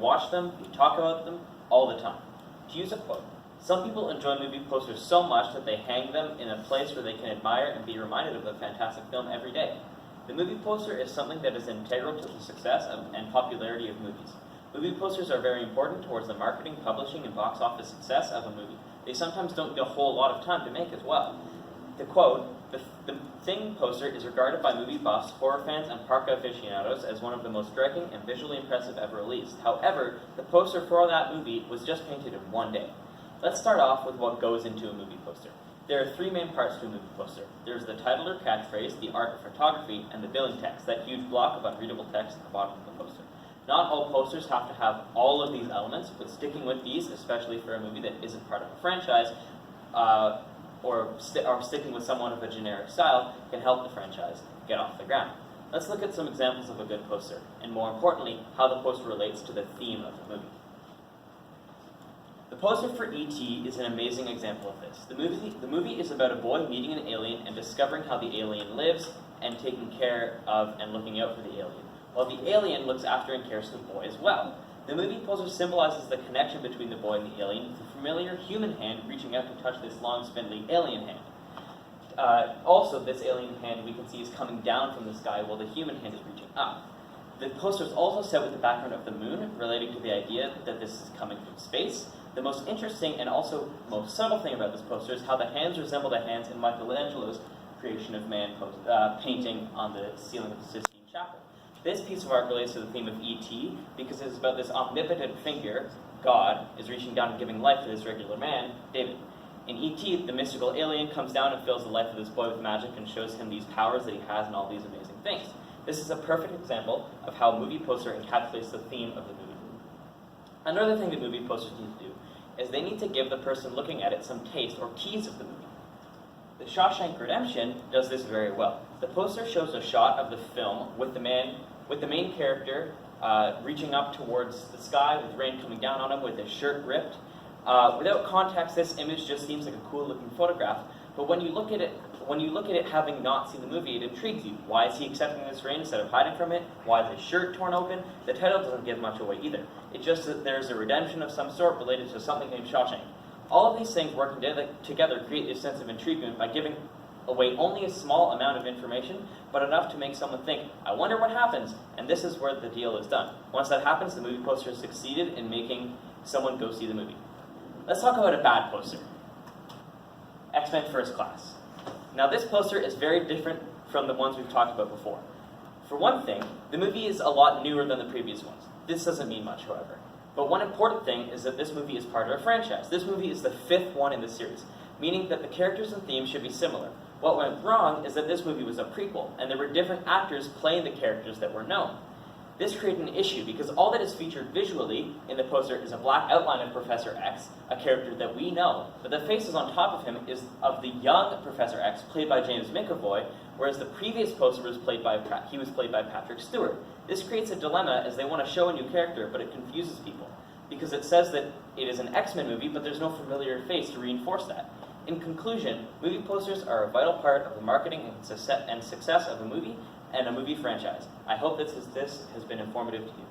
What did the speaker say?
watch them, we talk about them all the time. To use a quote, some people enjoy movie posters so much that they hang them in a place where they can admire and be reminded of a fantastic film every day. The movie poster is something that is integral to the success and popularity of movies. Movie posters are very important towards the marketing, publishing, and box office success of a movie. They sometimes don't get a whole lot of time to make as well. To quote, the Thing poster is regarded by movie buffs, horror fans, and park aficionados as one of the most striking and visually impressive ever released. However, the poster for that movie was just painted in one day. Let's start off with what goes into a movie poster. There are three main parts to a movie poster. There's the title or catchphrase, the art or photography, and the billing text, that huge block of unreadable text at the bottom of the poster. Not all posters have to have all of these elements, but sticking with these, especially for a movie that isn't part of a franchise, or sticking with somewhat of a generic style, can help the franchise get off the ground. Let's look at some examples of a good poster, and more importantly, how the poster relates to the theme of the movie. The poster for E.T. is an amazing example of this. The movie is about a boy meeting an alien and discovering how the alien lives and taking care of and looking out for the alien, while the alien looks after and cares for the boy as well. The movie poster symbolizes the connection between the boy and the alien, with a familiar human hand reaching out to touch this long, spindly alien hand. Also, this alien hand we can see is coming down from the sky while the human hand is reaching up. The poster is also set with the background of the moon, relating to the idea that this is coming from space. The most interesting and also most subtle thing about this poster is how the hands resemble the hands in Michelangelo's Creation of Man painting on the ceiling of the Sistine Chapel. This piece of art relates to the theme of E.T. because it is about this omnipotent figure, God, is reaching down and giving life to this regular man, David. In E.T., the mystical alien comes down and fills the life of this boy with magic and shows him these powers that he has and all these amazing things. This is a perfect example of how a movie poster encapsulates the theme of the movie. Another thing that movie posters need to do is they need to give the person looking at it some taste or keys of the movie. The Shawshank Redemption does this very well. The poster shows a shot of the film with the main character reaching up towards the sky with rain coming down on him with his shirt ripped. Without context, this image just seems like a cool looking photograph, but when you look at it having not seen the movie, it intrigues you. Why is he accepting this rain instead of hiding from it? Why is his shirt torn open? The title doesn't give much away either. It's just that there's a redemption of some sort related to something named Shawshank. All of these things working together create this sense of intrigue by giving away only a small amount of information, but enough to make someone think, I wonder what happens, and this is where the deal is done. Once that happens, the movie poster has succeeded in making someone go see the movie. Let's talk about a bad poster. X-Men First Class. Now this poster is very different from the ones we've talked about before. For one thing, the movie is a lot newer than the previous ones. This doesn't mean much, however. But one important thing is that this movie is part of a franchise. This movie is the fifth one in the series, meaning that the characters and themes should be similar. What went wrong is that this movie was a prequel, and there were different actors playing the characters that were known. This created an issue because all that is featured visually in the poster is a black outline of Professor X, a character that we know, but the faces on top of him is of the young Professor X, played by James McAvoy, whereas the previous poster was played by Patrick Stewart. This creates a dilemma as they want to show a new character, but it confuses people because it says that it is an X-Men movie, but there's no familiar face to reinforce that. In conclusion, movie posters are a vital part of the marketing and success of a movie and a movie franchise. I hope that this has been informative to you.